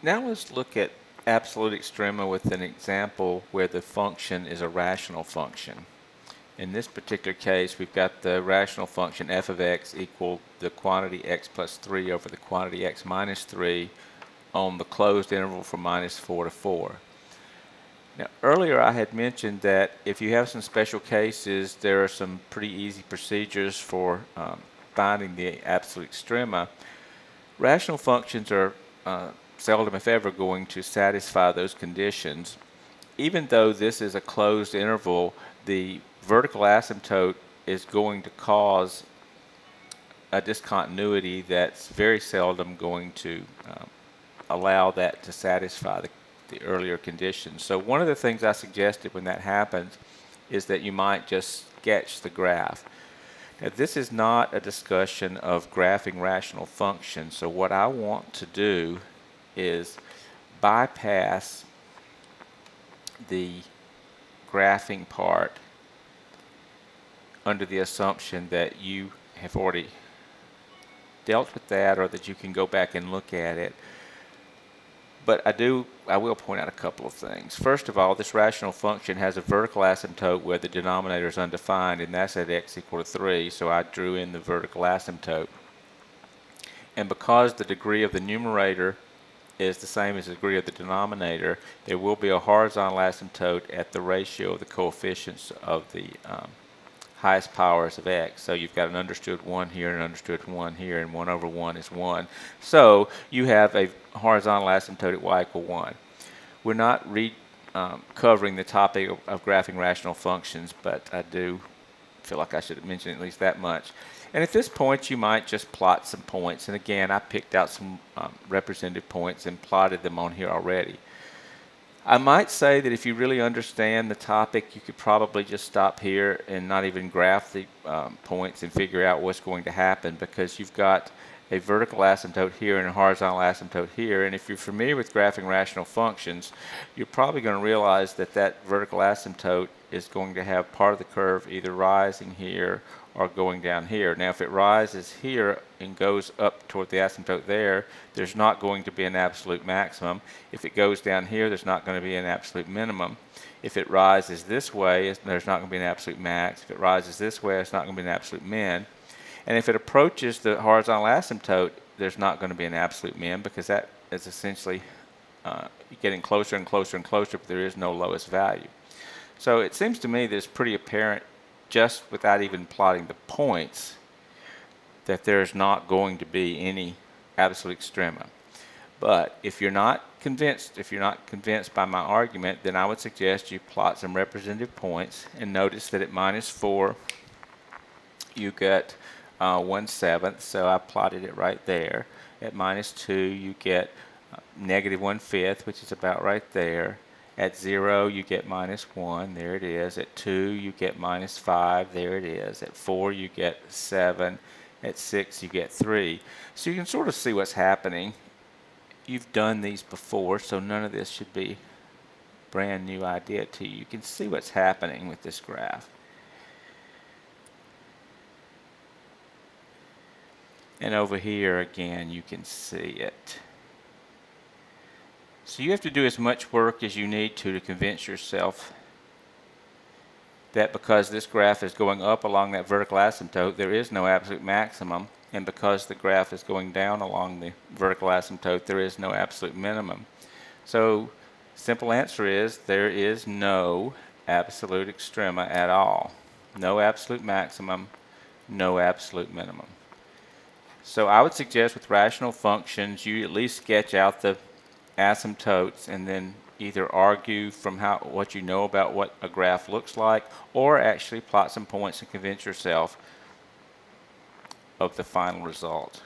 Now let's look at absolute extrema with an example where the function is a rational function. In this particular case, we've got the rational function f of x equal the quantity x plus 3 over the quantity x minus 3 on the closed interval from -4 to 4. Now, earlier I had mentioned that if you have some special cases, there are some pretty easy procedures for finding the absolute extrema. Rational functions are seldom, if ever, going to satisfy those conditions. Even though this is a closed interval, the vertical asymptote is going to cause a discontinuity that's very seldom going to allow that to satisfy the earlier conditions. So one of the things I suggested when that happens is that you might just sketch the graph. Now, this is not a discussion of graphing rational functions, so what I want to do is bypass the graphing part under the assumption that you have already dealt with that or that you can go back and look at it. But I will point out a couple of things. First of all, this rational function has a vertical asymptote where the denominator is undefined, and that's at x equal to 3, so I drew in the vertical asymptote. And because the degree of the numerator is the same as the degree of the denominator, there will be a horizontal asymptote at the ratio of the coefficients of the highest powers of x. So you've got an understood 1 here and an understood 1 here, and 1 over 1 is 1. So you have a horizontal asymptote at y equal 1. We're not covering the topic of graphing rational functions, but I do feel like I should have mentioned at least that much. And at this point, you might just plot some points. And again, I picked out some representative points and plotted them on here already. I might say that if you really understand the topic, you could probably just stop here and not even graph the points and figure out what's going to happen, because you've got a vertical asymptote here and a horizontal asymptote here. And if you're familiar with graphing rational functions, you're probably going to realize that that vertical asymptote is going to have part of the curve either rising here or going down here. Now, if it rises here and goes up toward the asymptote there, there's not going to be an absolute maximum. If it goes down here, there's not going to be an absolute minimum. If it rises this way, there's not going to be an absolute max. If it rises this way, it's not going to be an absolute min. And if it approaches the horizontal asymptote, there's not going to be an absolute min, because that is essentially getting closer and closer and closer, but there is no lowest value. So it seems to me that it's pretty apparent, just without even plotting the points, that there's not going to be any absolute extrema. But if you're not convinced by my argument, then I would suggest you plot some representative points, and notice that at -4 you get 1/7, so I plotted it right there. At -2 you get -1/5, which is about right there. At 0 you get -1, there it is. At 2 you get -5, there it is. At 4 you get 7. At 6 you get 3. So you can sort of see what's happening. You've done these before, so none of this should be a brand new idea to you. You can see what's happening with this graph. And over here again you can see it. So you have to do as much work as you need to convince yourself that because this graph is going up along that vertical asymptote, there is no absolute maximum, and because the graph is going down along the vertical asymptote, there is no absolute minimum. So simple answer is there is no absolute extrema at all. No absolute maximum, no absolute minimum. So I would suggest with rational functions you at least sketch out the asymptotes and then either argue from what you know about what a graph looks like, or actually plot some points and convince yourself of the final result.